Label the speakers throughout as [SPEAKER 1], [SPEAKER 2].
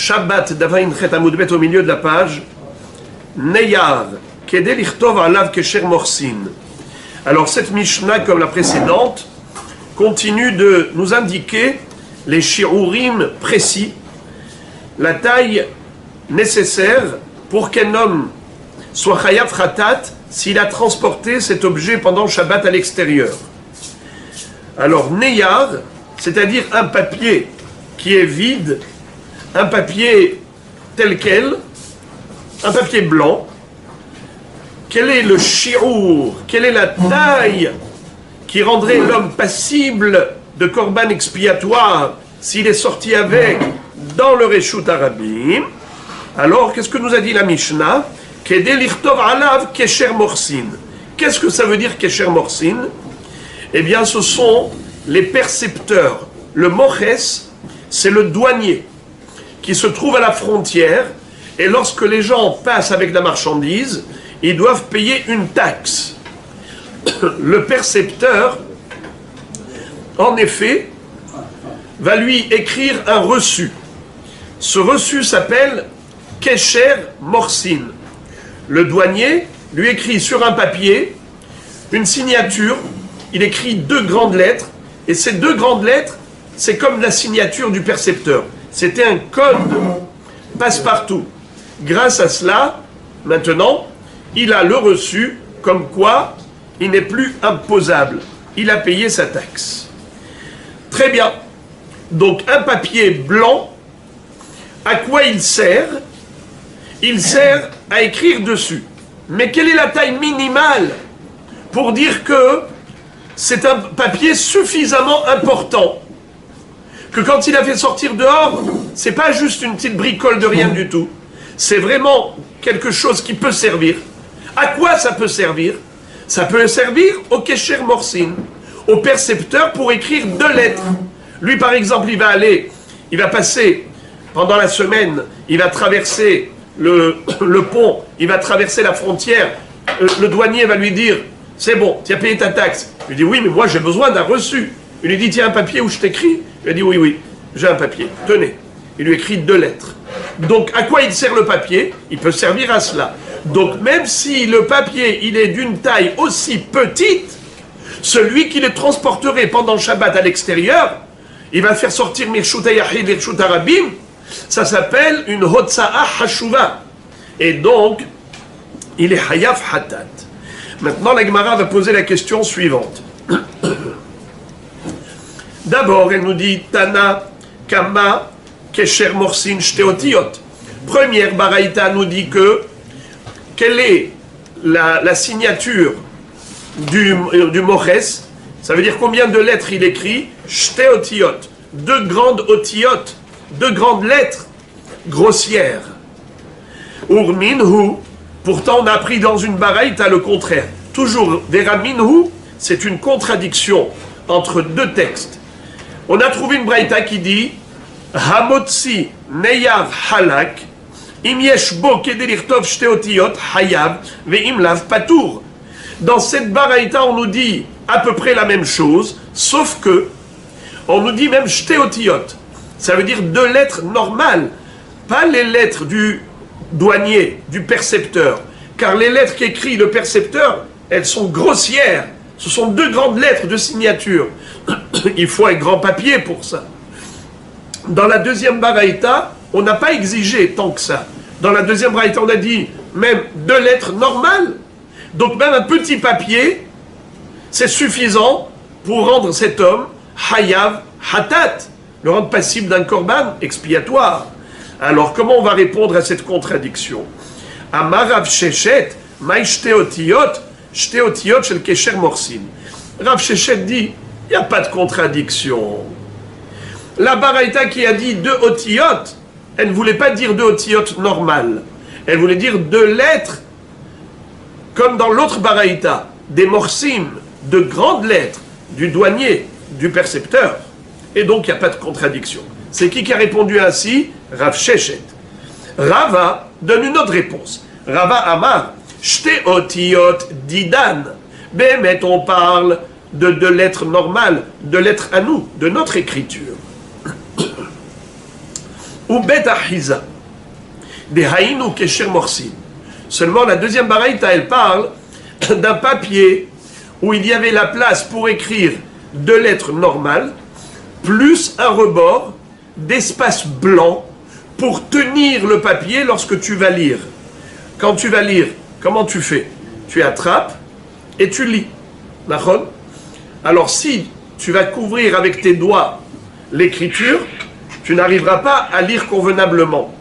[SPEAKER 1] Shabbat Davain Chet Amudbet au milieu de la page, Neyar, Kedé Lichtov Alav Kesher Morsin. Alors cette Mishnah, comme la précédente, continue de nous indiquer les shiurim précis, la taille nécessaire pour qu'un homme soit chayav khatat s'il a transporté cet objet pendant Shabbat à l'extérieur. Alors neyar, c'est-à-dire un papier qui est vide, un papier tel quel, un papier blanc. Quel est le shi'ur, quelle est la taille qui rendrait l'homme passible de korban expiatoire s'il est sorti avec dans le Reshut Arabim? Alors, qu'est-ce que nous a dit la Mishnah? Kedé lichtov alav kesher morsin. Qu'est-ce que ça veut dire kesher morsin? Eh bien, ce sont les percepteurs. Le moches, c'est le douanier qui se trouve à la frontière, et lorsque les gens passent avec la marchandise, ils doivent payer une taxe. Le percepteur, en effet, va lui écrire un reçu. Ce reçu s'appelle Kesher Morsin. Le douanier lui écrit sur un papier une signature, il écrit 2 grandes lettres, et ces 2 grandes lettres, c'est comme la signature du percepteur. C'était un code passe-partout. Grâce à cela, maintenant, il a le reçu comme quoi il n'est plus imposable. Il a payé sa taxe. Très bien. Donc un papier blanc, à quoi il sert? Il sert à écrire dessus. Mais quelle est la taille minimale pour dire que c'est un papier suffisamment important que quand il a fait sortir dehors, c'est pas juste une petite bricole de rien du tout. C'est vraiment quelque chose qui peut servir. À quoi ça peut servir? Ça peut servir au Kesher Morsin, au percepteur pour écrire 2 lettres. Lui, par exemple, il va passer pendant la semaine, il va traverser le pont, il va traverser la frontière. Le douanier va lui dire, c'est bon, tu as payé ta taxe. Il lui dit, oui, mais moi j'ai besoin d'un reçu. Il lui dit, tiens un papier où je t'écris. Il lui dit, oui, j'ai un papier, tenez. Il lui écrit 2 lettres. Donc, à quoi il sert le papier? Il peut servir à cela. Donc, même si le papier, il est d'une taille aussi petite, celui qui le transporterait pendant Shabbat à l'extérieur, il va faire sortir Mirshut Yahid et Mirshut Arabim, ça s'appelle une Hotsa'a Hashuva. Et donc, il est Hayav Hatat. Maintenant, la Gemara va poser la question suivante. D'abord, elle nous dit Tana, Kama, Kesher Morsin, Shteotiot. Première baraïta nous dit que quelle est la signature du Moches? Ça veut dire combien de lettres il écrit? Shteotiot. 2 grandes otiot, 2 grandes lettres grossières. Urminhu. Pourtant, on a appris dans une baraïta le contraire. Toujours, Veraminhu, c'est une contradiction entre 2 textes. On a trouvé une baraïta qui dit Hamotzi Neyav Halak, Im Yesh Bo Kedelirtov Shteotiot Hayav Ve'im Lav Patour. Dans cette baraïta, on nous dit à peu près la même chose, sauf que on nous dit même Shteotiot. Ça veut dire 2 lettres normales, pas les lettres du douanier, du percepteur. Car les lettres qu'écrit le percepteur, elles sont grossières. Ce sont 2 grandes lettres de signature. Il faut un grand papier pour ça. Dans la deuxième baraïta, on n'a pas exigé tant que ça. Dans la deuxième baraïta, on a dit même 2 lettres normales. Donc même un petit papier, c'est suffisant pour rendre cet homme Hayav Hatat, le rendre passible d'un korban expiatoire. Alors comment on va répondre à cette contradiction? Amar Rav Sheshet, Maï Shteotiot, Shteotiot shel Kesher Morsin. Rav Sheshet dit, il n'y a pas de contradiction. La baraïta qui a dit 2 otiot, elle ne voulait pas dire 2 otiot normales. Elle voulait dire 2 lettres, comme dans l'autre baraïta, des morsim, de grandes lettres, du douanier, du percepteur. Et donc il n'y a pas de contradiction. C'est qui a répondu ainsi? Rav Sheshet. Rava donne une autre réponse. Rava Amar, Shte otiot didan. Bémet, on parle de 2 lettres normales, 2 lettres à nous, de notre écriture. ou bet achiza, des haïnou kesher morsin. Seulement la deuxième baraïta, elle parle d'un papier où il y avait la place pour écrire 2 lettres normales, plus un rebord d'espace blanc pour tenir le papier lorsque tu vas lire. Quand tu vas lire, comment tu fais? Tu attrapes et tu lis. D'accord? Alors si tu vas couvrir avec tes doigts l'écriture, tu n'arriveras pas à lire convenablement.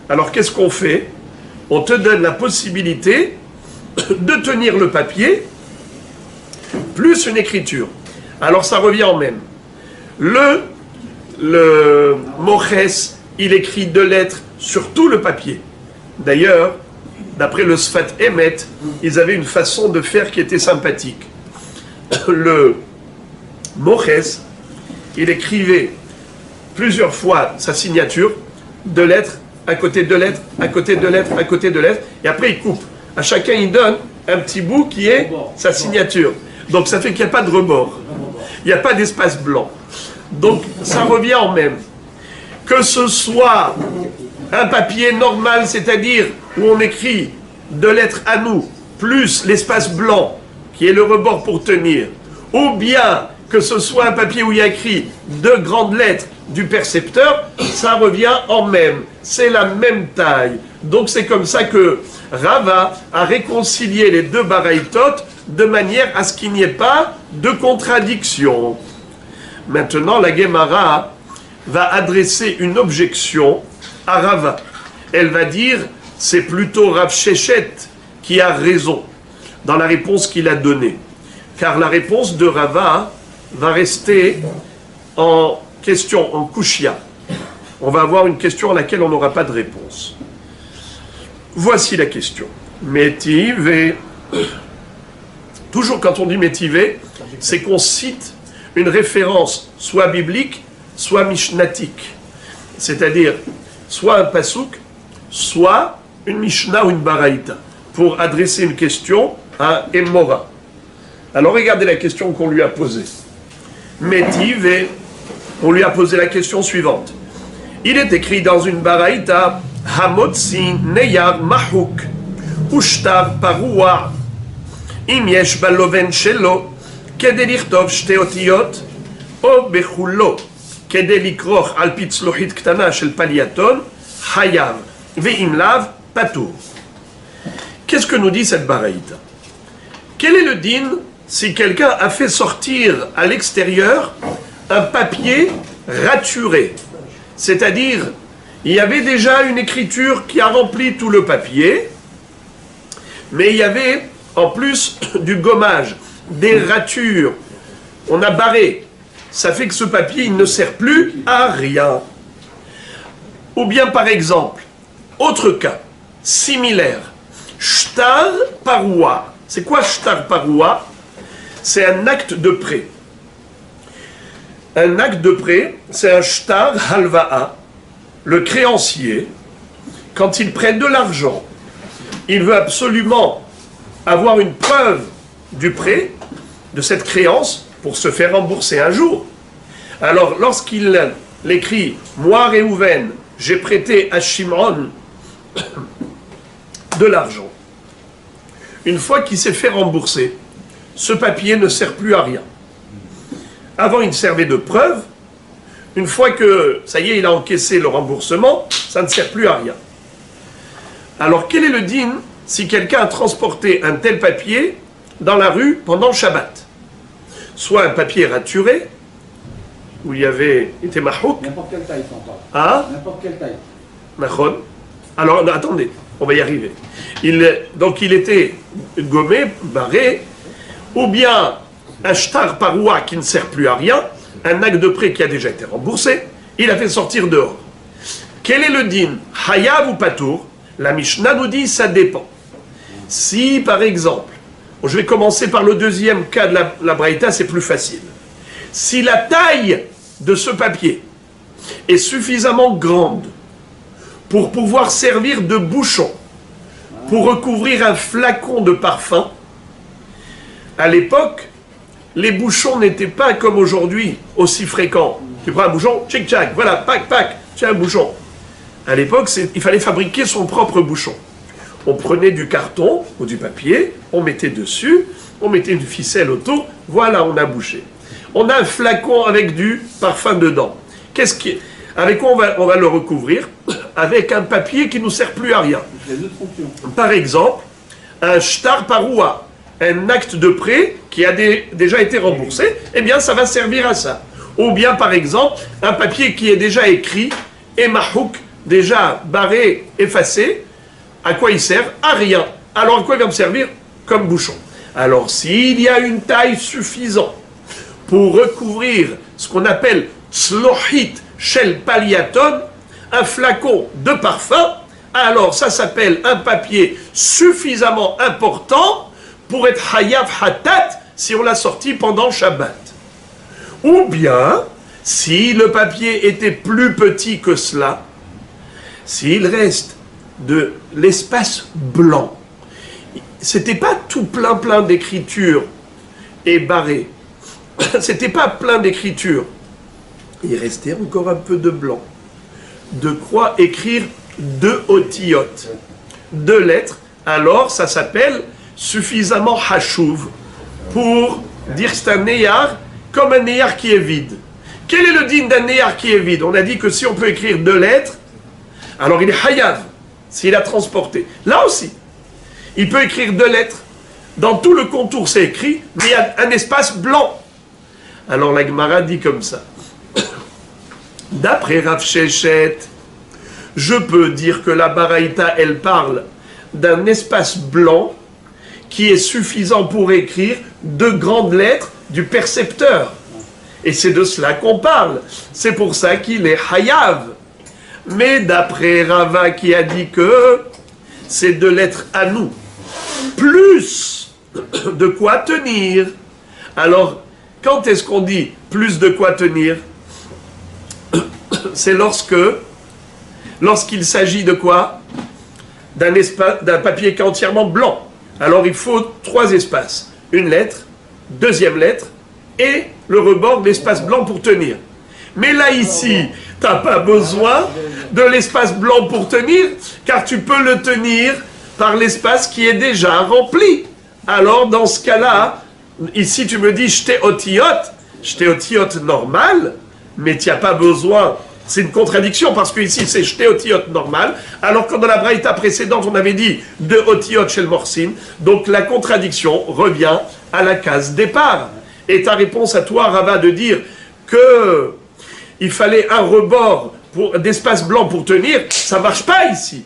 [SPEAKER 1] Alors qu'est-ce qu'on fait? On te donne la possibilité de tenir le papier plus une écriture. Alors ça revient en même. Le Moches, il écrit 2 lettres sur tout le papier. D'ailleurs, d'après le Sfat Emet, ils avaient une façon de faire qui était sympathique. Le Moches, il écrivait plusieurs fois sa signature, 2 lettres, à côté 2 lettres, à côté 2 lettres, à côté 2 lettres, et après il coupe. À chacun, il donne un petit bout qui est sa signature. Donc ça fait qu'il n'y a pas de rebord. Il n'y a pas d'espace blanc. Donc ça revient en même. Que ce soit un papier normal, c'est-à-dire où on écrit 2 lettres à nous, plus l'espace blanc, qui est le rebord pour tenir, ou bien que ce soit un papier où il y a écrit 2 grandes lettres du percepteur, ça revient en même. C'est la même taille. Donc c'est comme ça que Rava a réconcilié les 2 baraïtot de manière à ce qu'il n'y ait pas de contradiction. Maintenant, la Gemara va adresser une objection à Rava. Elle va dire, c'est plutôt Rav Shechet qui a raison dans la réponse qu'il a donnée. Car la réponse de Rava va rester en question, en kushya. On va avoir une question à laquelle on n'aura pas de réponse. Voici la question. Métivé. Toujours quand on dit métivé, c'est qu'on cite une référence soit biblique, soit mishnatique. C'est-à-dire, soit un pasouk, soit une mishna ou une baraïta, pour adresser une question à Emora. Alors regardez la question qu'on lui a posée. Métivé, on lui a posé la question suivante. Il est écrit dans une baraïta, Hamotzi neyar mahouk, ushtar parua, im yesh baloven shelo, kede lichtov shte otiyot, o bechulo, kede likroch al pitzlohit ktana shel paliaton, hayav, ve'im lav, patour. Qu'est-ce que nous dit cette baraïta? Quel est le din si quelqu'un a fait sortir à l'extérieur un papier raturé? C'est-à-dire, il y avait déjà une écriture qui a rempli tout le papier, mais il y avait en plus du gommage, des ratures. On a barré. Ça fait que ce papier, il ne sert plus à rien. Ou bien, par exemple, autre cas, similaire, shtar parua. C'est quoi shtar parua? C'est un acte de prêt. Un acte de prêt, c'est un shtar halva'a. Le créancier, quand il prête de l'argent, il veut absolument avoir une preuve du prêt, de cette créance, pour se faire rembourser un jour. Alors, lorsqu'il l'écrit, moi, Réhouven, j'ai prêté à Shimon de l'argent. Une fois qu'il s'est fait rembourser, ce papier ne sert plus à rien. Avant, il servait de preuve. Une fois que, ça y est, il a encaissé le remboursement, ça ne sert plus à rien. Alors, quel est le din si quelqu'un a transporté un tel papier dans la rue pendant le Shabbat? Soit un papier raturé, où il y avait été mahouk.
[SPEAKER 2] N'importe quelle taille, s'en parle.
[SPEAKER 1] Ah?
[SPEAKER 2] N'importe quelle taille.
[SPEAKER 1] Nachon. Alors, non, attendez, on va y arriver. Donc, il était gommé, barré, ou bien un shtar paroua qui ne sert plus à rien, un acte de prêt qui a déjà été remboursé, il a fait sortir dehors. Quel est le din? Hayav ou patour? La Mishnah nous dit ça dépend. Si, par exemple, je vais commencer par le deuxième cas de la braïta, c'est plus facile. Si la taille de ce papier est suffisamment grande pour pouvoir servir de bouchon, pour recouvrir un flacon de parfum, à l'époque, les bouchons n'étaient pas comme aujourd'hui aussi fréquents. Tu prends un bouchon, tchic-tchac, voilà, pac, pac, tu as un bouchon. À l'époque, il fallait fabriquer son propre bouchon. On prenait du carton ou du papier, on mettait dessus, on mettait une ficelle autour, voilà, on a bouché. On a un flacon avec du parfum dedans. Avec quoi on va le recouvrir? Avec un papier qui ne nous sert plus à rien. Par exemple, un shtar paroua, un acte de prêt qui a déjà été remboursé, eh bien ça va servir à ça. Ou bien par exemple, un papier qui est déjà écrit, et mahouk, déjà barré, effacé, à quoi il sert? À rien. Alors à quoi il va me servir? Comme bouchon. Alors s'il y a une taille suffisante pour recouvrir ce qu'on appelle tzlohit shel paliaton, un flacon de parfum, alors ça s'appelle un papier suffisamment important pour être hayav hatat si on l'a sorti pendant Shabbat. Ou bien, si le papier était plus petit que cela, s'il reste de l'espace blanc, c'était pas tout plein d'écriture et barré, c'était pas plein d'écriture, il restait encore un peu de blanc. De quoi écrire 2 otiyot, 2 lettres, alors ça s'appelle suffisamment hashuv pour dire que c'est un neyar comme un neyar qui est vide. Quel est le din d'un neyar qui est vide? On a dit que si on peut écrire 2 lettres, alors il est hayav, s'il a transporté. Là aussi, il peut écrire 2 lettres. Dans tout le contour, c'est écrit, mais il y a un espace blanc. Alors la Gemara dit comme ça. D'après Rav Sheshet, je peux dire que la Baraïta, elle parle d'un espace blanc qui est suffisant pour écrire 2 grandes lettres du percepteur. Et c'est de cela qu'on parle. C'est pour ça qu'il est hayav. Mais d'après Rava qui a dit que c'est 2 lettres à nous, plus de quoi tenir. Alors, quand est-ce qu'on dit plus de quoi tenir? C'est lorsqu'il s'agit de quoi? D'un papier qui est entièrement blanc. Alors il faut 3 espaces. Une lettre, 2e lettre, et le rebord de l'espace blanc pour tenir. Mais là ici, tu n'as pas besoin de l'espace blanc pour tenir, car tu peux le tenir par l'espace qui est déjà rempli. Alors dans ce cas-là, ici tu me dis j'étais otiyot normal, mais tu n'as pas besoin. C'est une contradiction parce que ici c'est j'étais otiyot normal, alors que dans la braïta précédente on avait dit 2 otiyot chez le morsin. Donc la contradiction revient à la case départ. Et ta réponse à toi, Rava, de dire que il fallait un rebord d'espace blanc pour tenir, ça ne marche pas ici.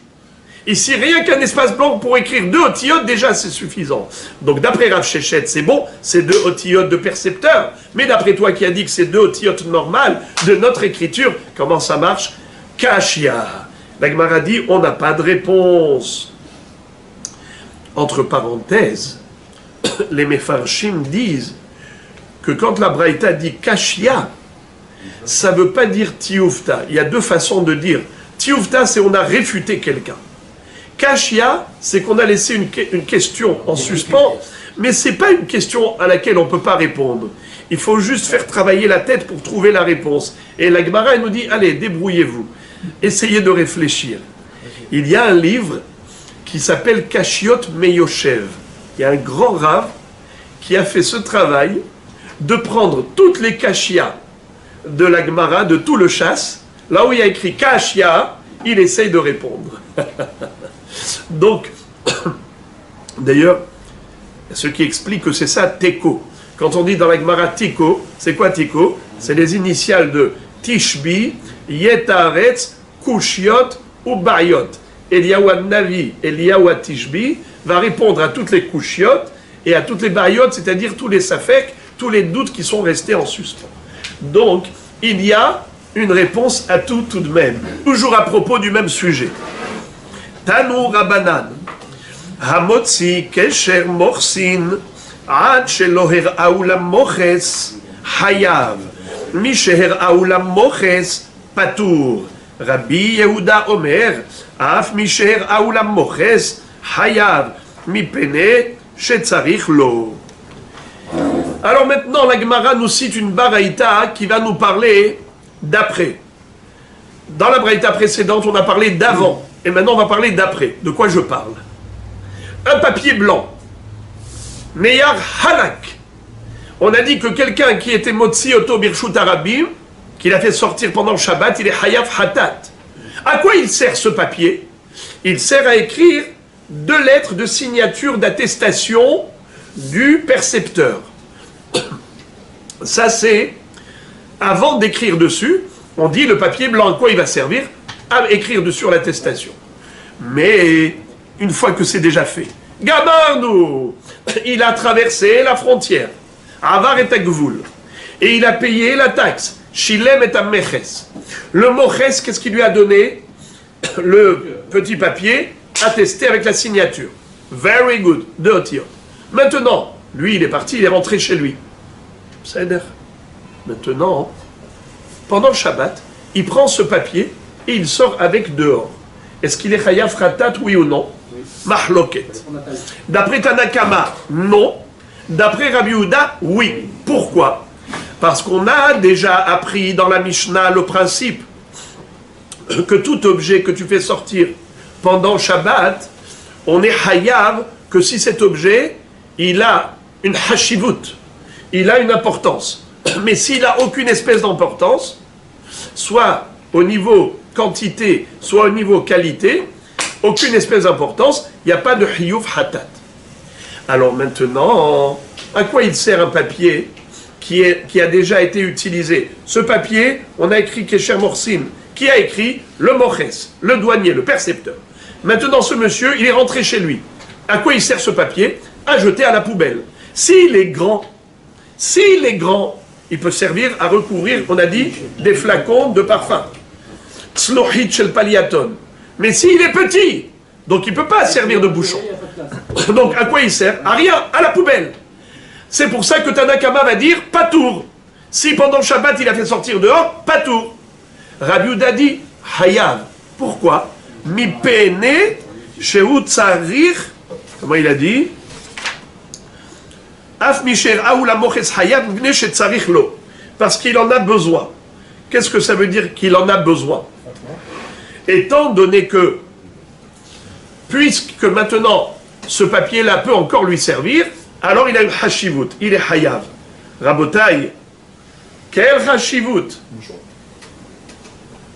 [SPEAKER 1] Ici, rien qu'un espace blanc pour écrire 2 otiyot, déjà c'est suffisant. Donc d'après Rav Sheshet, c'est bon, c'est 2 otiyot de percepteur. Mais d'après toi qui as dit que c'est 2 otiyot normales de notre écriture, comment ça marche? Kashia. La Gemara dit, on n'a pas de réponse. Entre parenthèses, les Mefarshim disent que quand la Braïta dit Kashia, ça ne veut pas dire Tioufta. Il y a 2 façons de dire. Tioufta, c'est on a réfuté quelqu'un. Kashia, c'est qu'on a laissé une question en suspens, mais ce n'est pas une question à laquelle on ne peut pas répondre. Il faut juste faire travailler la tête pour trouver la réponse. Et la Gemara, elle nous dit, allez, débrouillez-vous. Essayez de réfléchir. Il y a un livre qui s'appelle Kashiot Meyoshev. Il y a un grand rave qui a fait ce travail de prendre toutes les kashias de la Gemara, de tout le chasse, là où il y a écrit Kashia, il essaye de répondre. Donc, d'ailleurs, ce qui explique que c'est ça, Teko. Quand on dit dans la Gemara Teko, c'est quoi Teko? C'est les initiales de Tishbi, Yetaretz, Kushiot ou Bayot. Eliyahu Navi, Eliyahu Tishbi va répondre à toutes les Kushiot et à toutes les Bayot, c'est-à-dire tous les Safek, tous les doutes qui sont restés en suspens. Donc, il y a une réponse à tout de même. Toujours à propos du même sujet. Tanu Rabanan, Hamotzi Kesher Morsin, Ad Shelo Her'au Lamoches, Hayav, Mi Sheher'au Lamoches, Patour. Rabbi Yehuda Omer, Af Mi Sheher'au Lamoches, Hayav, Mi Pene, Shetzarich Lo. Alors maintenant, la Gemara nous cite une baraïta qui va nous parler d'après. Dans la braïta précédente, on a parlé d'avant. Et maintenant, on va parler d'après. De quoi je parle? Un papier blanc. Meyar halak. On a dit que quelqu'un qui était motzi oto birshut arabim, qu'il a fait sortir pendant le Shabbat, il est hayav hatat. À quoi il sert ce papier? Il sert à écrire 2 lettres de signature d'attestation du percepteur. Ça, c'est avant d'écrire dessus. On dit le papier blanc, à quoi il va servir? À écrire dessus l'attestation. Mais une fois que c'est déjà fait, Gabarnou, il a traversé la frontière, Avar et Agvoul, et il a payé la taxe, Shilem et Ammeches. Le Moches, qu'est-ce qu'il lui a donné? Le petit papier attesté avec la signature. Very good, de Otio. Maintenant, lui, il est parti, il est rentré chez lui. C'est-à-dire, maintenant, pendant le Shabbat, il prend ce papier et il sort avec dehors. Est-ce qu'il est chayav khatat, oui ou non? Mahloket. D'après Tanakama, non. D'après Rabbi Yehuda, oui. Pourquoi? Parce qu'on a déjà appris dans la Mishnah le principe que tout objet que tu fais sortir pendant Shabbat, on est hayav que si cet objet, il a une hashivut, il a une importance. Mais s'il n'a aucune espèce d'importance, soit au niveau quantité, soit au niveau qualité, aucune espèce d'importance, il n'y a pas de hiyuv hatat. Alors maintenant, à quoi il sert un papier qui a déjà été utilisé? Ce papier, on a écrit Kesher Morsin, qui a écrit le Moches, le douanier, le percepteur. Maintenant, ce monsieur, il est rentré chez lui. À quoi il sert ce papier? À jeter à la poubelle. S'il est grand, il peut servir à recouvrir, on a dit, des flacons de parfum. Tzlohit shel paliaton. Mais s'il est petit, donc il ne peut pas servir de bouchon. Donc à quoi il sert? À rien, à la poubelle. C'est pour ça que Tanakama va dire patour. Si pendant le Shabbat il a fait sortir dehors, patour. Rabbi Yehuda dit hayav. Pourquoi? Mi pene shehu tzarich. Comment il a dit? Af misher aoula moches hayav mne shetzarich lo. Parce qu'il en a besoin. Qu'est-ce que ça veut dire qu'il en a besoin? Étant donné que, puisque maintenant ce papier-là peut encore lui servir, alors il a une hashivut, il est hayav. Rabotai, quel hashivut?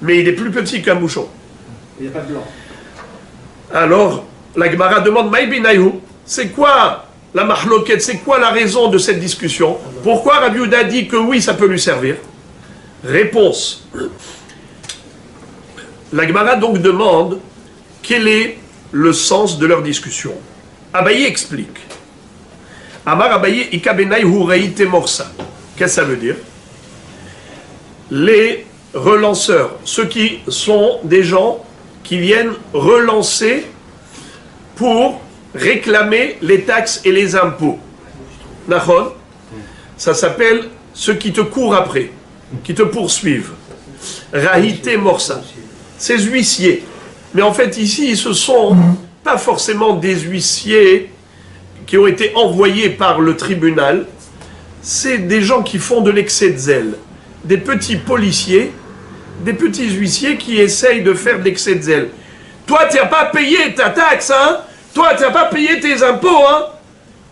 [SPEAKER 1] Mais il est plus petit qu'un bouchon.
[SPEAKER 2] Il n'y a pas de blanc.
[SPEAKER 1] Alors, la Gemara demande, Maïbinayu, c'est quoi la mahloket, c'est quoi la raison de cette discussion? Pourquoi Rabbi Yehuda dit que oui, ça peut lui servir? Réponse. La Gemara donc demande quel est le sens de leur discussion. Abaye explique. Amar Abaye ikabenai hureite morsa. Qu'est-ce que ça veut dire? Les relanceurs, ceux qui sont des gens qui viennent relancer pour réclamer les taxes et les impôts. Nachon, ça s'appelle ceux qui te courent après, qui te poursuivent. Rahite morsa. Ces huissiers. Mais en fait, ici, ce ne sont pas forcément des huissiers qui ont été envoyés par le tribunal. C'est des gens qui font de l'excès de zèle. Des petits policiers, des petits huissiers qui essayent de faire de l'excès de zèle. Toi, tu n'as pas payé ta taxe, hein? Toi, tu n'as pas payé tes impôts, hein?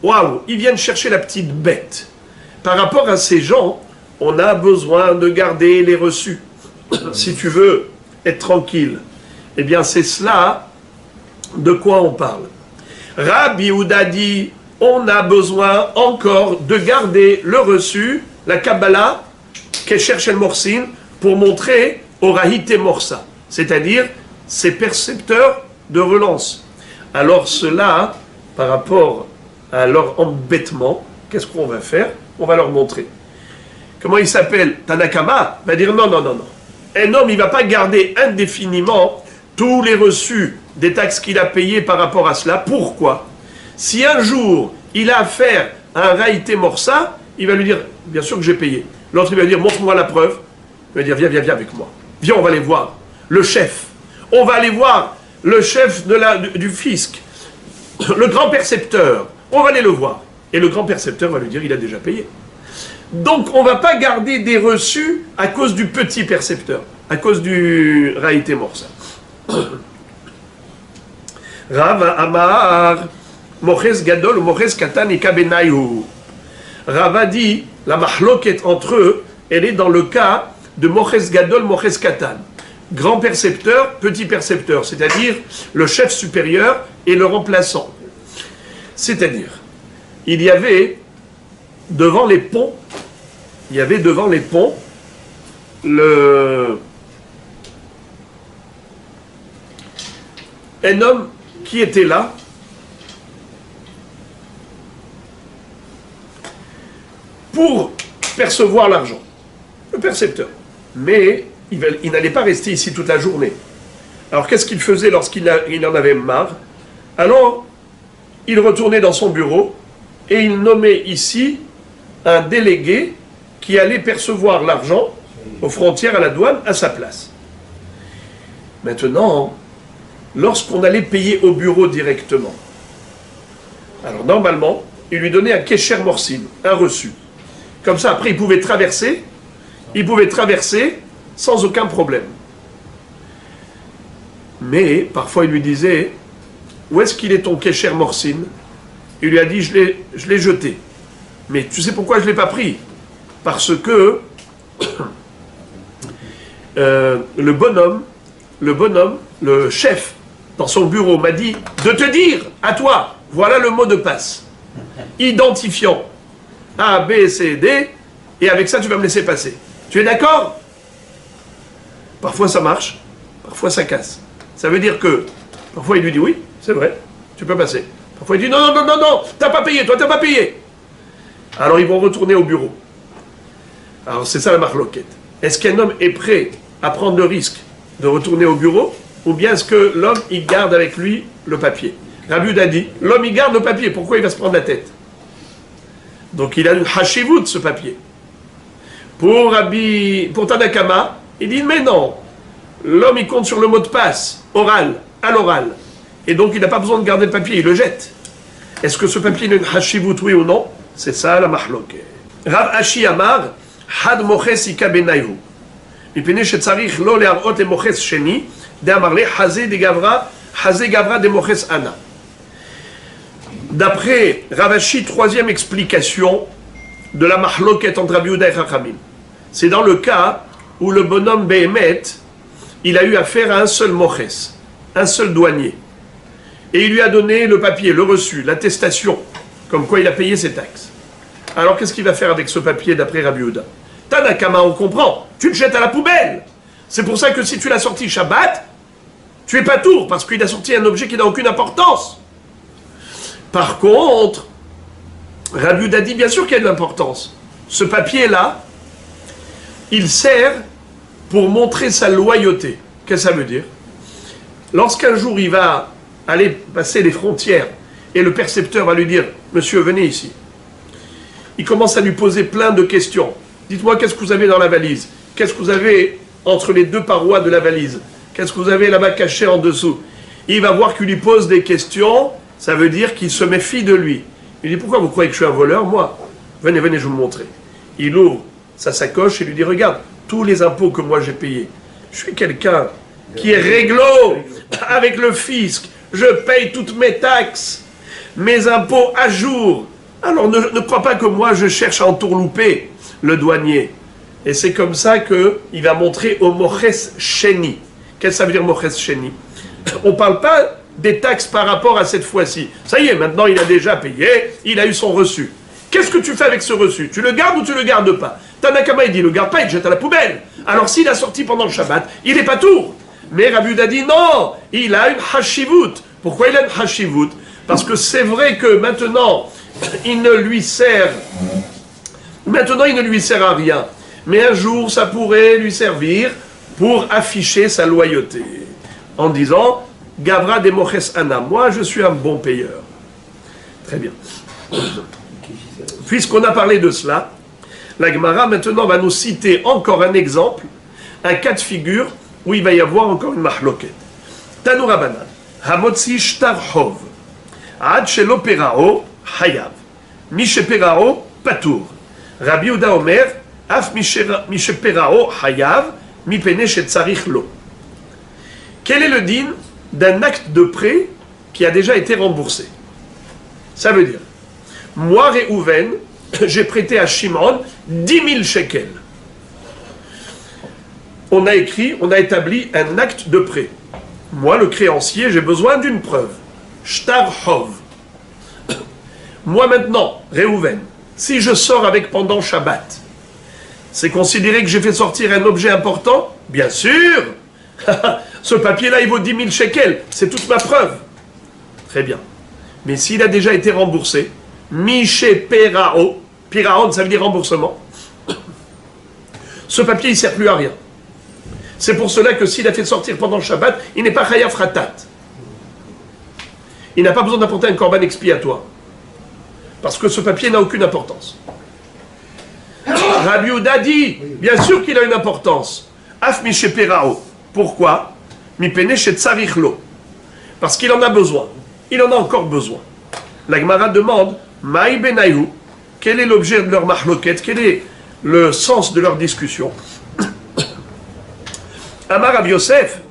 [SPEAKER 1] Waouh, ils viennent chercher la petite bête. Par rapport à ces gens, on a besoin de garder les reçus. Si tu veux être tranquille, eh bien c'est cela de quoi on parle. Rabbi Yehuda dit, on a besoin encore de garder le reçu, la Kabbalah, Kesher shel Morsin, pour montrer au Rahite Morsa, c'est-à-dire ces percepteurs de relance. Alors cela, par rapport à leur embêtement, qu'est-ce qu'on va faire? On va leur montrer. Comment il s'appelle? Tanakama va dire non, non, non, non. Un homme, il ne va pas garder indéfiniment tous les reçus des taxes qu'il a payées par rapport à cela. Pourquoi? Si un jour, il a affaire à un Raïté Morsa, il va lui dire, bien sûr que j'ai payé. L'autre, il va lui dire, montre-moi la preuve. Il va dire, viens, viens, viens avec moi. Viens, on va aller voir. Le chef. On va aller voir le chef du fisc. Le grand percepteur. On va aller le voir. Et le grand percepteur va lui dire, il a déjà payé. Donc, on ne va pas garder des reçus à cause du petit percepteur. à cause du Raïté Morsa. Rav Amar Moches Gadol ou Moches Katan et Kabenayu. Rav a dit, la mahloket entre eux, elle est dans le cas de Moches Gadol, Moches Katan. Grand percepteur, petit percepteur, c'est-à-dire le chef supérieur et le remplaçant. C'est-à-dire, il y avait devant les ponts, un homme qui était là, pour percevoir l'argent, le percepteur. Mais il n'allait pas rester ici toute la journée. Alors qu'est-ce qu'il faisait lorsqu'il en avait marre? Alors, il retournait dans son bureau et il nommait ici un délégué qui allait percevoir l'argent aux frontières, à la douane, à sa place. Maintenant, lorsqu'on allait payer au bureau directement, alors normalement, il lui donnait un kesher morsin, un reçu. Comme ça, après, il pouvait traverser sans aucun problème. Mais, parfois, il lui disait, où est-ce qu'il est ton kesher morsin? Il lui a dit, je l'ai jeté. Mais tu sais pourquoi je ne l'ai pas pris? Parce que le bonhomme, le chef, dans son bureau, m'a dit de te dire, à toi, voilà le mot de passe. Identifiant A, B, C, D, et avec ça, tu vas me laisser passer. Tu es d'accord? Parfois, ça marche, parfois, ça casse. Ça veut dire que, parfois, il lui dit oui, c'est vrai, tu peux passer. Parfois, il dit non, t'as pas payé, toi, t'as pas payé. Alors, ils vont retourner au bureau. Alors, c'est ça la marloquette. Est-ce qu'un homme est prêt à prendre le risque de retourner au bureau, ou bien est-ce que l'homme, il garde avec lui le papier? Rabbi Yehuda dit, l'homme, il garde le papier, pourquoi il va se prendre la tête? Donc, il a une hashivut, ce papier. Pour Tanakama, il dit, mais non, l'homme, il compte sur le mot de passe, oral, à l'oral. Et donc, il n'a pas besoin de garder le papier, il le jette. Est-ce que ce papier a une hashivut, oui ou non? C'est ça la mahloket. Rav Ashi Amar, had moches ika benayu. מפני שצריך לא להראות למוחס שני, דאמר לי, חזה גברה דמוחס אנא. D'après Rav Ashi, troisième explication de la mahloket entre Rabbi Yehuda et Chachamim. C'est dans le cas où le bonhomme Behemet, il a eu affaire à un seul moches, un seul douanier. Et il lui a donné le papier, le reçu, l'attestation, comme quoi il a payé ses taxes. Alors qu'est-ce qu'il va faire avec ce papier d'après Rabbi Yehuda? Tanakama, on comprend, tu le jettes à la poubelle. C'est pour ça que si tu l'as sorti Shabbat, tu es pas tour, parce qu'il a sorti un objet qui n'a aucune importance. Par contre, Rabbi Yehuda dit bien sûr qu'il y a de l'importance. Ce papier-là, il sert pour montrer sa loyauté. Qu'est-ce que ça veut dire? Lorsqu'un jour il va aller passer les frontières et le percepteur va lui dire « Monsieur, venez ici », il commence à lui poser plein de questions. Dites-moi, qu'est-ce que vous avez dans la valise? Qu'est-ce que vous avez entre les deux parois de la valise? Qu'est-ce que vous avez là-bas caché en dessous? Il va voir qu'il lui pose des questions, ça veut dire qu'il se méfie de lui. Il dit, pourquoi vous croyez que je suis un voleur? Moi, venez, je vais vous montrer. Il ouvre sa sacoche et lui dit, regarde, tous les impôts que moi j'ai payés. Je suis quelqu'un qui est réglo avec le fisc. Je paye toutes mes taxes, mes impôts à jour. Alors ne crois pas que moi je cherche à entourlouper le douanier. Et c'est comme ça qu'il va montrer au moches sheni. Qu'est-ce que ça veut dire moches sheni? On ne parle pas des taxes par rapport à cette fois-ci. Ça y est, maintenant il a déjà payé, il a eu son reçu. Qu'est-ce que tu fais avec ce reçu? Tu le gardes ou tu le gardes pas? Tanakama il dit, le garde pas, il le jette à la poubelle. Alors s'il a sorti pendant le Shabbat, il n'est pas tour. Mais Rabbi Yehuda dit, non, il a une hashivut. Pourquoi il a une hashivut? Parce que c'est vrai que maintenant, il ne lui sert à rien. Mais un jour, ça pourrait lui servir pour afficher sa loyauté. En disant, Gavra de Moches Anna, moi je suis un bon payeur. Très bien. Puisqu'on a parlé de cela, la Gemara maintenant va nous citer encore un exemple, un cas de figure où il va y avoir encore une mahloket. Tanu Rabanan, Hamotzi shtar hov, ad shelo perao hayav, mi sheperao patur. Rabbi Yehuda Omer, af mi sheperao hayav, mi pene chez tsarich lo. Quel est le din d'un acte de prêt qui a déjà été remboursé? Ça veut dire, moi, Réhouven, j'ai prêté à Shimon 10 000 shekels. On a établi un acte de prêt. Moi, le créancier, j'ai besoin d'une preuve. Shtar hov. Moi maintenant, Réhouven, si je sors avec pendant Shabbat, c'est considéré que j'ai fait sortir un objet important? Bien sûr. Ce papier-là, il vaut 10 000 shekels. C'est toute ma preuve. Très bien. Mais s'il a déjà été remboursé, Miché Perao, Piraon, ça veut dire remboursement, ce papier, il ne sert plus à rien. C'est pour cela que s'il a fait sortir pendant le Shabbat, il n'est pas Chayav Ratat. Il n'a pas besoin d'apporter un korban expiatoire. Parce que ce papier n'a aucune importance. Rabbi Yehuda dit, bien sûr qu'il a une importance. Af Miché Perao. Pourquoi? Mi pene chez Tsarich lo. Parce qu'il en a besoin. Il en a encore besoin. La Gemara demande, Maï Benayu, quel est l'objet de leur mahloket? Quel est le sens de leur discussion? Amar Rav Yosef,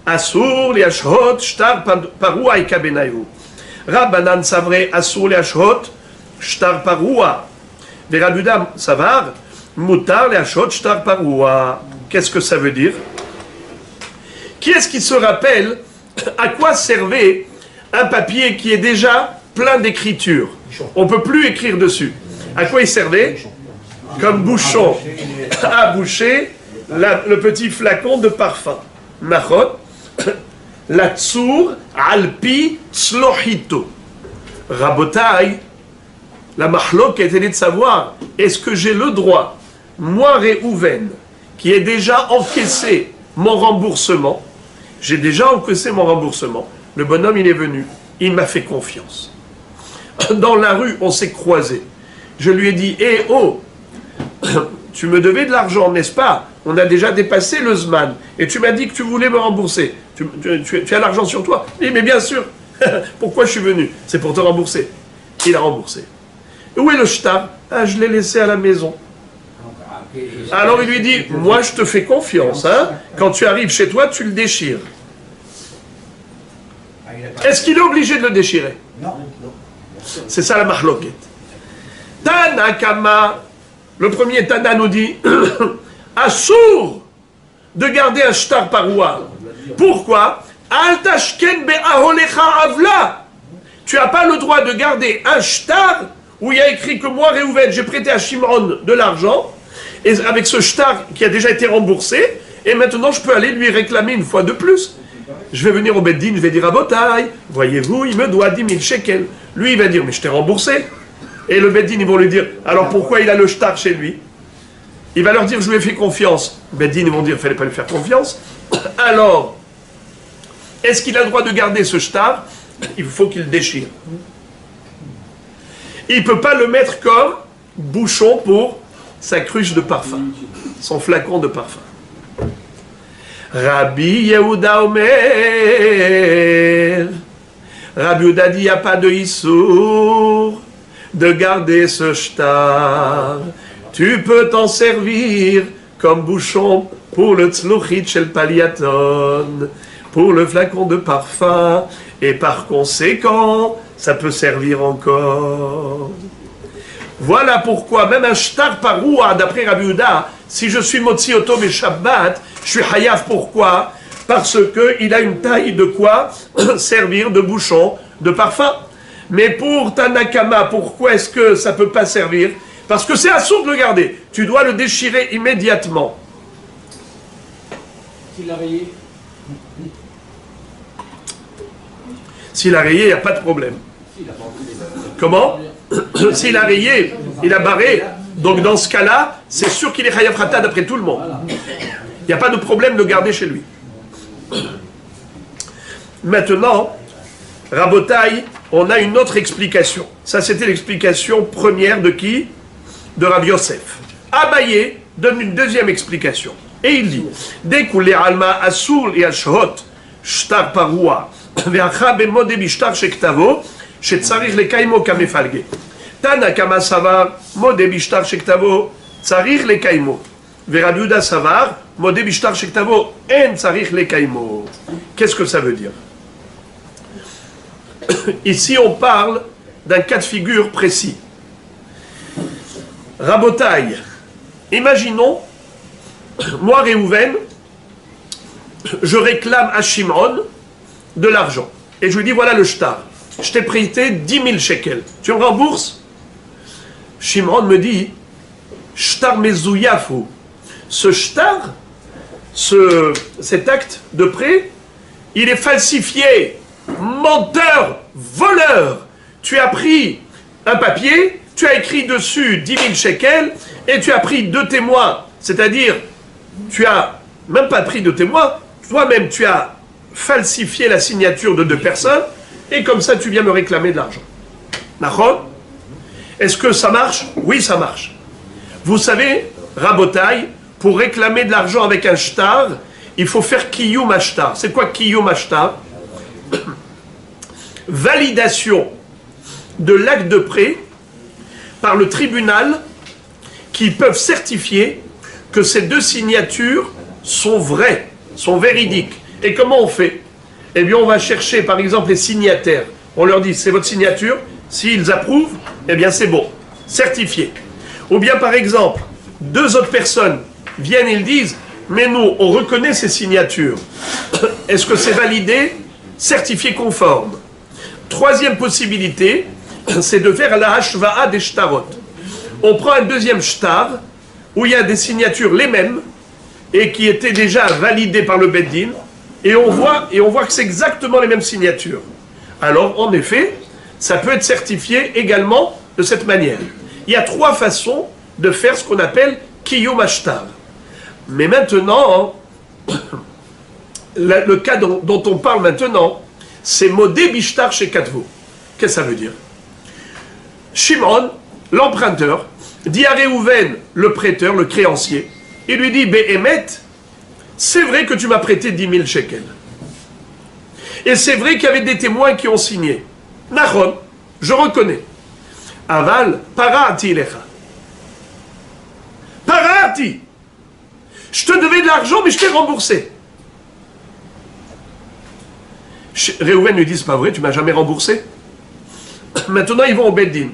[SPEAKER 1] Asur li ashhot shtar parua ika Benayu. Rabbanan savre asur li ashhot shtar parua. Ve Rabbi Yehuda savar, mutar li ashhot shtar parua. Qu'est-ce que ça veut dire? Qui est-ce qui se rappelle à quoi servait un papier qui est déjà plein d'écriture? On ne peut plus écrire dessus. À quoi il servait? Comme bouchon à boucher le petit flacon de parfum. Nachot, la tsour alpi tslohito. Rabotai, la mahlok était de savoir, est-ce que j'ai le droit, moi Réhouven, qui ai déjà encaissé mon remboursement, j'ai déjà encaissé mon remboursement, le bonhomme il est venu, il m'a fait confiance. Dans la rue, on s'est croisés. Je lui ai dit, eh oh, tu me devais de l'argent, n'est-ce pas? On a déjà dépassé le Zman. Et tu m'as dit que tu voulais me rembourser. Tu as l'argent sur toi? Oui, mais bien sûr. Pourquoi je suis venu? C'est pour te rembourser. Il a remboursé. Où est le shtar? Ah, je l'ai laissé à la maison. Alors il lui dit, moi je te fais confiance. Hein? Quand tu arrives chez toi, tu le déchires. Est-ce qu'il est obligé de le déchirer?
[SPEAKER 2] Non.
[SPEAKER 1] C'est ça la mahloket. Tana Kama, le premier Tana nous dit, Assour de garder un shtar paroua. Pourquoi? Al tashken be'aholecha avla. Tu n'as pas le droit de garder un shtar où il y a écrit que moi, Réhouven, j'ai prêté à Shimon de l'argent, et avec ce shtar qui a déjà été remboursé, et maintenant je peux aller lui réclamer une fois de plus. Je vais venir au Beddin, je vais dire à Botaï, voyez-vous, il me doit 10 000 shekels. Lui, il va dire, mais je t'ai remboursé. Et le Beddin, ils vont lui dire, alors pourquoi il a le shtar chez lui? Il va leur dire, je lui ai fait confiance. Le Beddin, ils vont dire, il ne fallait pas lui faire confiance. Alors, est-ce qu'il a le droit de garder ce shtar? Il faut qu'il le déchire. Il ne peut pas le mettre comme bouchon pour sa cruche de parfum, son flacon de parfum. Rabbi Yehuda Omer, Rabbi Yehuda dit, il n'y a pas de issour de garder ce shtar. Tu peux t'en servir comme bouchon pour le tzluchit shel paliaton, pour le flacon de parfum, et par conséquent, ça peut servir encore. Voilà pourquoi, même un shtar paroua, d'après Rabbi Yehuda, si je suis motzi otom et Shabbat, je suis hayav. Pourquoi? Parce qu'il a une taille de quoi servir de bouchon de parfum. Mais pour Tanakama, pourquoi est-ce que ça ne peut pas servir? Parce que c'est assourd de le garder. Tu dois le déchirer immédiatement.
[SPEAKER 2] S'il a rayé.
[SPEAKER 1] S'il a rayé, il n'y a pas de problème. Comment? S'il a rayé, il a barré. Donc dans ce cas-là, c'est sûr qu'il est chayav rata d'après tout le monde. Il n'y a pas de problème de garder chez lui. Maintenant, Rabotaï, on a une autre explication. Ça, c'était l'explication première de qui? De Rav Yosef. Abaye donne une deuxième explication. Et il dit, dès que les alma assour et ashhot shtar paroua ve'acha bemode bishtar shektavo shetzarich lekaimo kamefalge. Tana kama savar mode bishtar shektavo tzarich lekaimo. Rabbi Yehuda Savar, Modé Bishtar Shektavo, En Tsarich Lekaimo. Qu'est-ce que ça veut dire? Ici, on parle d'un cas de figure précis. Rabotaï, imaginons, moi, Réhouven, je réclame à Shimon de l'argent. Et je lui dis, voilà le shtar. Je t'ai prêté 10 000 shekels. Tu me rembourses? Shimon me dit, shtar mezouyafu. Ce shtar, cet acte de prêt, il est falsifié. Menteur, voleur. Tu as pris un papier, tu as écrit dessus 10 000 shekels, et tu as pris 2 témoins. C'est-à-dire, tu as même pas pris de témoins, toi-même tu as falsifié la signature de 2 personnes, et comme ça tu viens me réclamer de l'argent. D'accord? Est-ce que ça marche? Oui, ça marche. Vous savez, Rabotaï, pour réclamer de l'argent avec un shtar, il faut faire kiyum ashtar. C'est quoi kiyum ashtar? Validation de l'acte de prêt par le tribunal qui peuvent certifier que ces 2 signatures sont vraies, sont véridiques. Et comment on fait? Eh bien, on va chercher, par exemple, les signataires. On leur dit, c'est votre signature. S'ils approuvent, eh bien, c'est bon, certifié. Ou bien, par exemple, 2 autres personnes viennent et ils disent, mais nous, on reconnaît ces signatures. Est-ce que c'est validé? Certifié conforme. 3e possibilité, c'est de faire la hashva'a des shtarot. On prend un 2e shtar, où il y a des signatures les mêmes, et qui étaient déjà validées par le Beddin, et on voit que c'est exactement les mêmes signatures. Alors, en effet, ça peut être certifié également de cette manière. Il y a 3 façons de faire ce qu'on appelle kiyum ashtar. Mais maintenant, le cas dont on parle maintenant, c'est modé bishtar chez Katvo. Qu'est-ce que ça veut dire? Shimon, l'emprunteur, dit à Réhouven, le prêteur, le créancier, il lui dit, Behemet, c'est vrai que tu m'as prêté 10 000 shekels. Et c'est vrai qu'il y avait des témoins qui ont signé. Nachon, je reconnais. Aval, parati lecha. Parati. Je te devais de l'argent, mais je t'ai remboursé. Réhouven lui dit, c'est pas vrai, tu m'as jamais remboursé. Maintenant, ils vont au Beddin.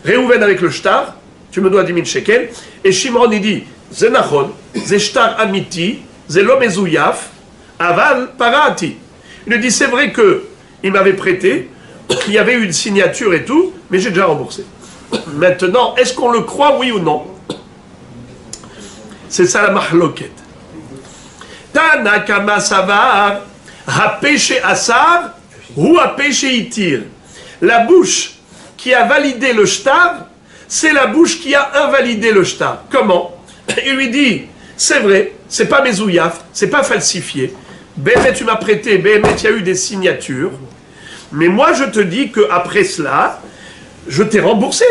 [SPEAKER 1] Réhouven avec le shtar, tu me dois 10 000 shekels. Et Shimon, il dit, c'est nachon, c'est shtar amiti, c'est l'homme ezouyaf, aval parati. Il lui dit, c'est vrai qu'il m'avait prêté, il y avait eu une signature et tout, mais j'ai déjà remboursé. Maintenant, est-ce qu'on le croit, oui ou non? C'est ça la mahloket. Tana kama savar, hapeshe asar, ou hapeshe itir. La bouche qui a validé le shtar, c'est la bouche qui a invalidé le shtar. Comment? Il lui dit, c'est vrai, c'est pas mezouillaf, c'est pas falsifié. Béhémet, tu m'as prêté, Béhémet, il y a eu des signatures. Mais moi, je te dis qu'après cela, je t'ai remboursé.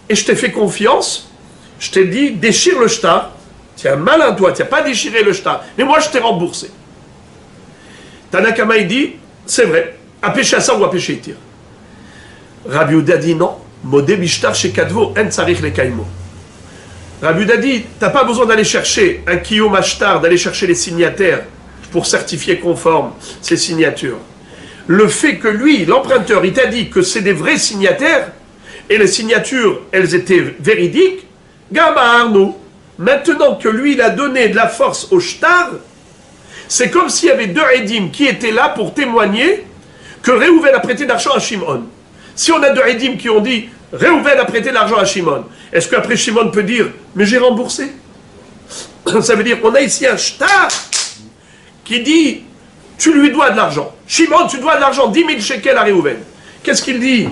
[SPEAKER 1] Et je t'ai fait confiance. Je t'ai dit, déchire le shtar. Tu as malin, toi, tu n'as pas déchiré le shtar. Mais moi, je t'ai remboursé. Tanakama, il dit, c'est vrai, à péché à ça ou à péché itir. Rabbi Yehuda dit non, modé bishtar chez Kadvo, en tsarich le kaimo. Rabbi Yehuda dit, tu n'as pas besoin d'aller chercher un kiyum ashtar, d'aller chercher les signataires pour certifier conforme ces signatures. Le fait que lui, l'emprunteur, il t'a dit que c'est des vrais signataires, et les signatures, elles étaient véridiques, Gaba Arnaud, maintenant que lui, il a donné de la force au shtar, c'est comme s'il y avait 2 édim qui étaient là pour témoigner que Réhouven a prêté de l'argent à Shimon. Si on a 2 édim qui ont dit Réhouven a prêté de l'argent à Shimon, est-ce qu'après Shimon peut dire mais j'ai remboursé? Ça veut dire qu'on a ici un shtar qui dit tu lui dois de l'argent. Shimon, tu dois de l'argent, 10 000 shekels à Réhouven. Qu'est-ce qu'il dit?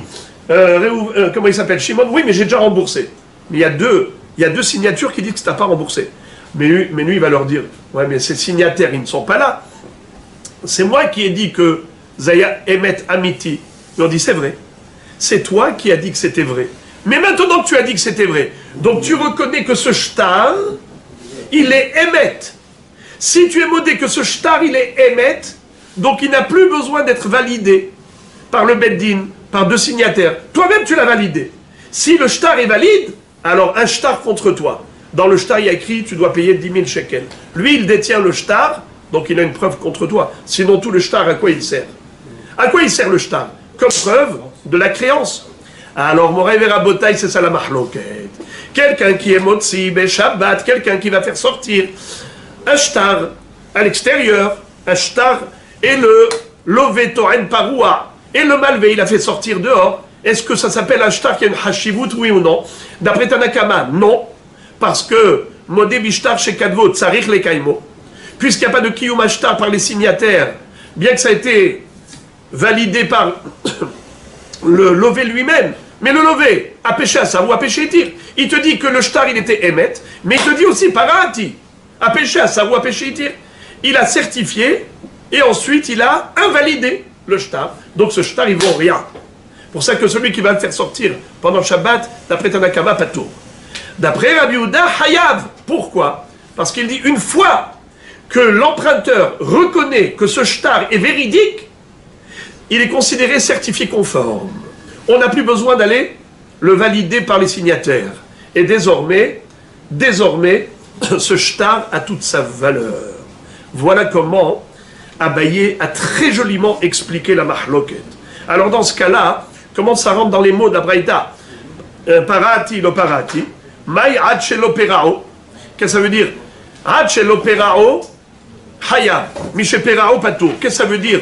[SPEAKER 1] Comment il s'appelle? Shimon, oui, mais j'ai déjà remboursé. Mais il y a deux signatures qui disent que tu n'as pas remboursé. Mais lui, il va leur dire, ouais, mais ces signataires, ils ne sont pas là. C'est moi qui ai dit que Zaya Emet Amiti. Ils ont dit, c'est vrai. C'est toi qui as dit que c'était vrai. Mais maintenant que tu as dit que c'était vrai, donc tu reconnais que ce shtar, il est Emet. Si tu es modé que ce shtar, il est Emet, donc il n'a plus besoin d'être validé par le Beddin, par 2 signataires. Toi-même, tu l'as validé. Si le shtar est valide, alors un shtar contre toi. dans le shtar, il y a écrit tu dois payer 10 000 shekels. Lui, il détient le shtar, donc il a une preuve contre toi. Sinon, tout le shtar, à quoi il sert? À quoi il sert le shtar? Comme preuve de la créance. Alors, Moray Verabotaï, c'est ça la mahloket. Quelqu'un qui est motzi, Shabbat, quelqu'un qui va faire sortir un shtar à l'extérieur, un shtar, et le lové toren paroua, et le malvé, il a fait sortir dehors. Est-ce que ça s'appelle un shtar qui a une hashivut, oui ou non? D'après Tanakama, non. Parce que modé bishtar chez Kadvo, tsarich le kaimo, puisqu'il n'y a pas de kiyum ashtar par les signataires, bien que ça a été validé par le lové lui-même, mais le lové a péché à ça ou a péché tir. Il te dit que le shtar il était émet, mais il te dit aussi parati, a péché à ça ou a péché tir. Il a certifié et ensuite il a invalidé le shtar. Donc ce shtar il vaut rien. Pour ça que celui qui va le faire sortir pendant Shabbat, d'après Tanakama, pas tout. D'après Rabbi Yehuda, Hayav. Pourquoi? Parce qu'il dit une fois que l'emprunteur reconnaît que ce shtar est véridique, il est considéré certifié conforme. On n'a plus besoin d'aller le valider par les signataires. Et désormais, ce shtar a toute sa valeur. Voilà comment Abaye a très joliment expliqué la mahloket. Alors dans ce cas-là, comment ça rentre dans les mots d'Abraïda? Parati, lo parati. Maï ad shelo perao. Qu'est-ce que ça veut dire? Ad shelo perao, haya. Mishe perao patou. Qu'est-ce que ça veut dire?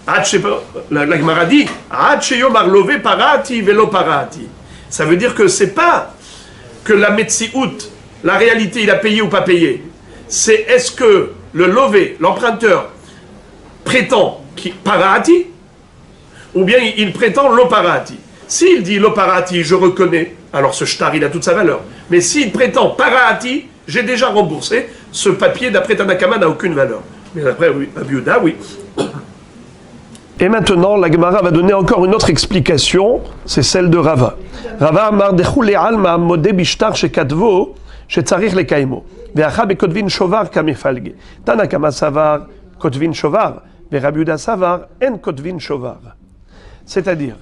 [SPEAKER 1] La Gemara dit ad sheyomar lové parati velo parati. Ça veut dire que c'est pas que la metsiout, la réalité, il a payé ou pas payé. C'est est-ce que le lové, l'emprunteur, prétend parati ou bien il prétend l'oparati. S'il dit l'oparati, je reconnais, alors ce shtar, il a toute sa valeur. Mais s'il prétend parati, j'ai déjà remboursé, ce papier, d'après Tanakama, n'a aucune valeur. Mais d'après Rabbi Yehuda, oui. Et maintenant, la Gemara va donner encore une autre explication, c'est celle de Rava. Rava amar dechule alma modé bishtar shekatvo shetzarich lekaimo. Ve'acha bekotvin shovar kamefalge. Tanakama savar kotvin shovar. Ve'Rabbi Yehuda savar en kotvin shovar. C'est-à-dire,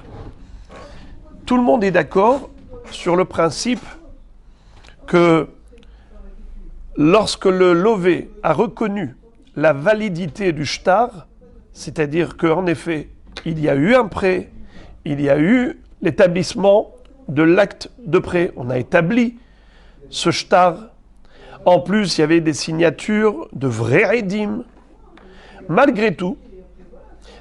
[SPEAKER 1] tout le monde est d'accord sur le principe que lorsque le lové a reconnu la validité du shtar, c'est-à-dire qu'en effet, il y a eu un prêt, il y a eu l'établissement de l'acte de prêt, on a établi ce shtar. En plus, il y avait des signatures de vrais édim. Malgré tout,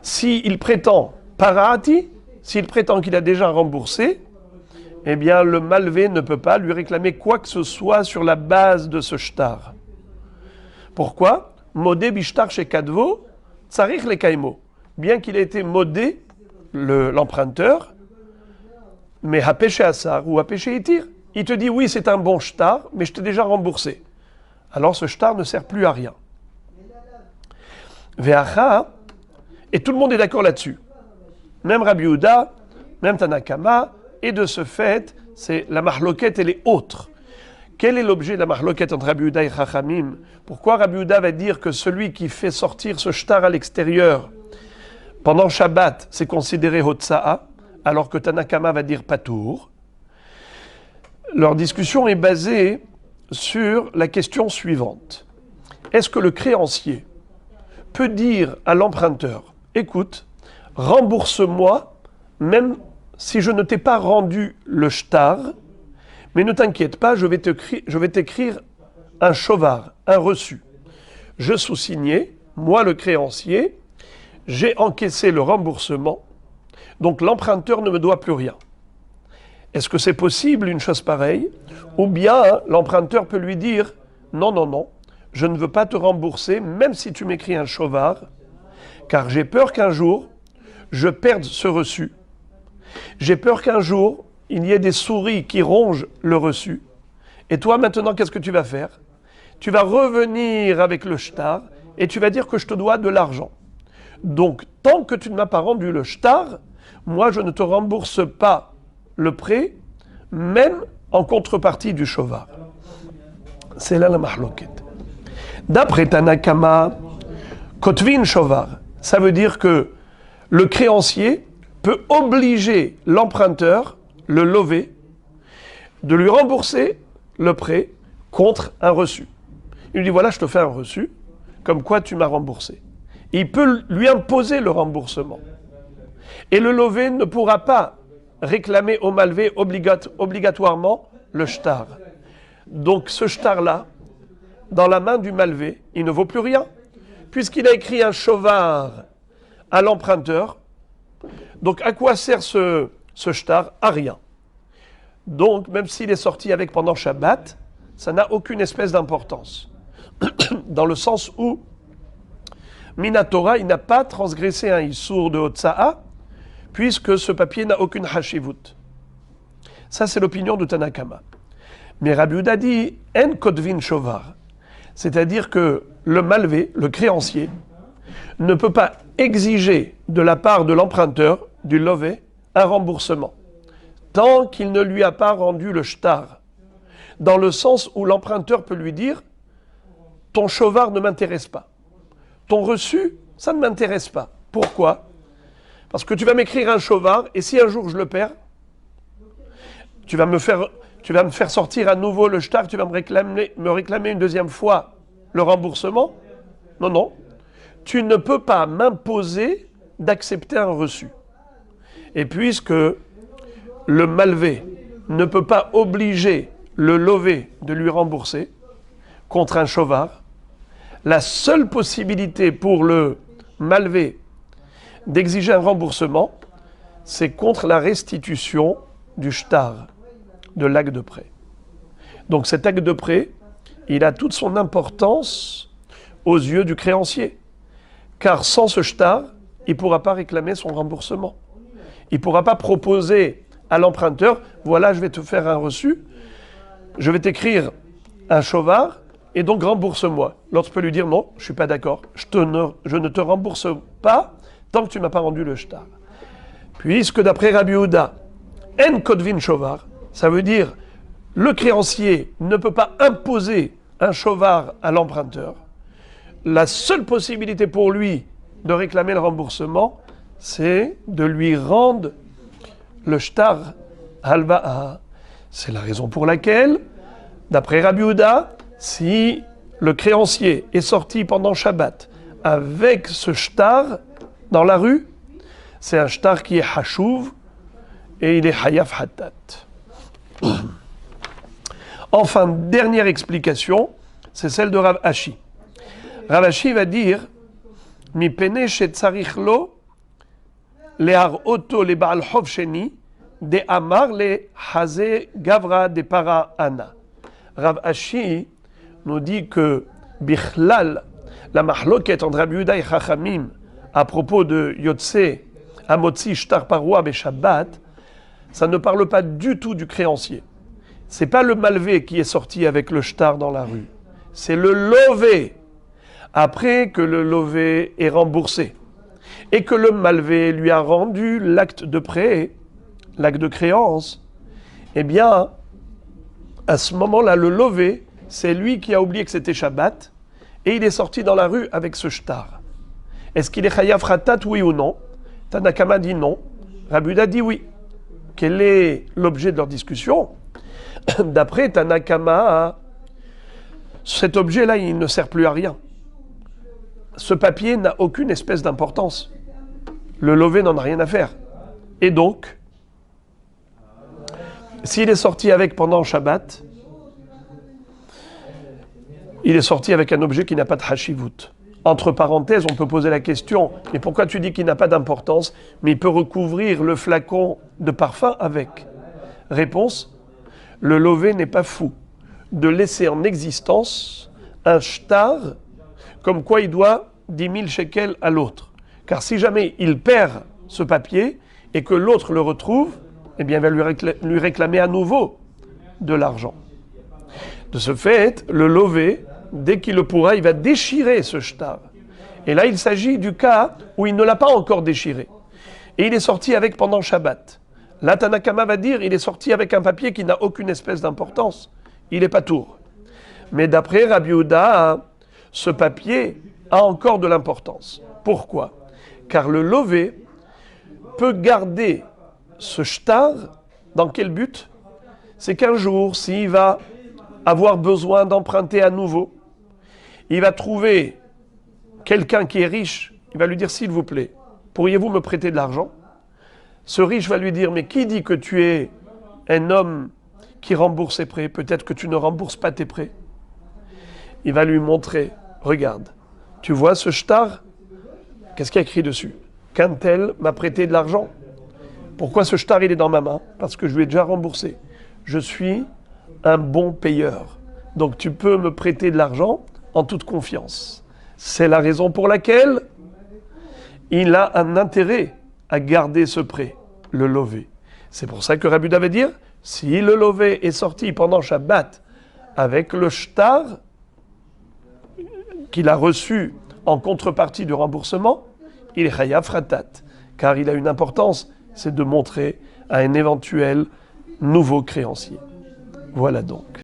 [SPEAKER 1] s'il prétend parati, s'il prétend qu'il a déjà remboursé, eh bien le malvé ne peut pas lui réclamer quoi que ce soit sur la base de ce shtar. Pourquoi? Modé bishtar chez Kadvo, tsarich le kaimo. Bien qu'il ait été modé, l'emprunteur, mais a péché asar ou a péché itir, il te dit oui c'est un bon shtar, mais je t'ai déjà remboursé. Alors ce shtar ne sert plus à rien. Ve'acha, et tout le monde est d'accord là-dessus. Même Rabbi Yehuda, même Tanakama, et de ce fait, c'est la mahloket, elle est autre. Quel est l'objet de la mahloket entre Rabbi Yehuda et Chachamim? Pourquoi Rabbi Yehuda va dire que celui qui fait sortir ce shtar à l'extérieur pendant Shabbat, c'est considéré hotsa'a, alors que Tanakama va dire patour? Leur discussion est basée sur la question suivante. Est-ce que le créancier peut dire à l'emprunteur, écoute, rembourse-moi, même si je ne t'ai pas rendu le shtar, mais ne t'inquiète pas, je vais t'écrire un shovar, un reçu. Je sous-signais, moi le créancier, j'ai encaissé le remboursement, donc l'emprunteur ne me doit plus rien. Est-ce que c'est possible une chose pareille? Ou bien l'emprunteur peut lui dire, non, non, non, je ne veux pas te rembourser, même si tu m'écris un shovar, car j'ai peur qu'un jour, je perde ce reçu. J'ai peur qu'un jour, il y ait des souris qui rongent le reçu. Et toi, maintenant, qu'est-ce que tu vas faire? Tu vas revenir avec le shtar et tu vas dire que je te dois de l'argent. Donc, tant que tu ne m'as pas rendu le shtar, moi, je ne te rembourse pas le prêt, même en contrepartie du shovar. C'est là la mahloket. D'après Tanakama, kotvin shovar, ça veut dire que le créancier peut obliger l'emprunteur, le lové, de lui rembourser le prêt contre un reçu. Il lui dit, voilà, je te fais un reçu, comme quoi tu m'as remboursé. Il peut lui imposer le remboursement. Et le lové ne pourra pas réclamer au malvé obligatoirement le shtar. Donc ce shtar-là, dans la main du malvé, il ne vaut plus rien, puisqu'il a écrit un shovar à l'emprunteur. Donc à quoi sert ce shtar? À rien. Donc même s'il est sorti avec pendant Shabbat, ça n'a aucune espèce d'importance. Dans le sens où Minatora, il n'a pas transgressé un issour de Hotsa'a, puisque ce papier n'a aucune hashivut. Ça, c'est l'opinion de Tanakama. Mais Rabbi Yehuda dit En Kotvin Shovar, c'est-à-dire que le malvé, le créancier, ne peut pas exiger de la part de l'emprunteur, du lové, un remboursement, tant qu'il ne lui a pas rendu le shtar. Dans le sens où l'emprunteur peut lui dire ton shovar ne m'intéresse pas. Ton reçu, ça ne m'intéresse pas. Pourquoi? Parce que tu vas m'écrire un shovar, et si un jour je le perds, tu vas me faire sortir à nouveau le shtar, tu vas me réclamer une deuxième fois le remboursement. Non, non. Tu ne peux pas m'imposer d'accepter un reçu. Et puisque le malvé ne peut pas obliger le lové de lui rembourser contre un shovar, la seule possibilité pour le malvé d'exiger un remboursement, c'est contre la restitution du shtar, de l'acte de prêt. Donc cet acte de prêt, il a toute son importance aux yeux du créancier. Car sans ce shtar, il ne pourra pas réclamer son remboursement. Il ne pourra pas proposer à l'emprunteur, voilà, je vais te faire un reçu, je vais t'écrire un shovar, et donc rembourse-moi. L'autre peut lui dire non, je ne suis pas d'accord, je ne te rembourse pas tant que tu ne m'as pas rendu le shtar. Puisque d'après Rabbi Yehuda, En Kotvin Shovar, ça veut dire le créancier ne peut pas imposer un shovar à l'emprunteur. La seule possibilité pour lui de réclamer le remboursement, c'est de lui rendre le shtar halva'a. C'est la raison pour laquelle, d'après Rabbi Yehuda, si le créancier est sorti pendant Shabbat avec ce shtar dans la rue, c'est un shtar qui est hashuv et il est hayaf hatat. Enfin, dernière explication, c'est celle de Rav Ashi. Rav Ashi va dire Mi pene shetzarich lo lehar oto le baal chov sheni de amar le haze gavra de para ana. Rav Ashi nous dit que bichlal, la mahloket entre Rabbi Yehuda et Chachamim à propos de Yotse Amotzi Shtar Paroi Beshabbat, ça ne parle pas du tout du créancier. C'est pas le malvé qui est sorti avec le shtar dans la rue, c'est le lové. Après que le lové est remboursé et que le malvé lui a rendu l'acte de prêt, l'acte de créance, eh bien, à ce moment-là, le lové, c'est lui qui a oublié que c'était Shabbat et il est sorti dans la rue avec ce shtar. Est-ce qu'il est chayav khatat, oui ou non? Tanakama dit non. Rabbi Yehuda dit oui. Quel est l'objet de leur discussion? D'après Tanakama, cet objet-là, il ne sert plus à rien. Ce papier n'a aucune espèce d'importance. Le lové n'en a rien à faire. Et donc, s'il est sorti avec pendant Shabbat, il est sorti avec un objet qui n'a pas de hashivut. Entre parenthèses, on peut poser la question, mais pourquoi tu dis qu'il n'a pas d'importance, mais il peut recouvrir le flacon de parfum avec? Réponse, le lové n'est pas fou de laisser en existence un shtar comme quoi il doit 10 000 shekels à l'autre. Car si jamais il perd ce papier et que l'autre le retrouve, eh bien il va lui réclamer à nouveau de l'argent. De ce fait, le lové, dès qu'il le pourra, il va déchirer ce shtar. Et là, il s'agit du cas où il ne l'a pas encore déchiré. Et il est sorti avec pendant Shabbat. Là, Tanakama va dire, il est sorti avec un papier qui n'a aucune espèce d'importance. Il est pas tour. Mais d'après Rabbi Yehuda, ce papier a encore de l'importance. Pourquoi? Car le lové peut garder ce shtar dans quel but? C'est qu'un jour, s'il va avoir besoin d'emprunter à nouveau, il va trouver quelqu'un qui est riche, il va lui dire, s'il vous plaît, pourriez-vous me prêter de l'argent? Ce riche va lui dire, mais qui dit que tu es un homme qui rembourse ses prêts? Peut-être que tu ne rembourses pas tes prêts. Il va lui montrer, regarde, tu vois ce shtar? Qu'est-ce qu'il y a écrit dessus? Qu'un tel m'a prêté de l'argent. Pourquoi ce shtar il est dans ma main? Parce que je lui ai déjà remboursé. Je suis un bon payeur. Donc tu peux me prêter de l'argent en toute confiance. C'est la raison pour laquelle il a un intérêt à garder ce prêt, le lové. C'est pour ça que Rabbi Yehuda va dire, si le lové est sorti pendant Shabbat avec le shtar qu'il a reçu en contrepartie du remboursement, il est chayav ratat, car il a une importance, c'est de montrer à un éventuel nouveau créancier. Voilà donc.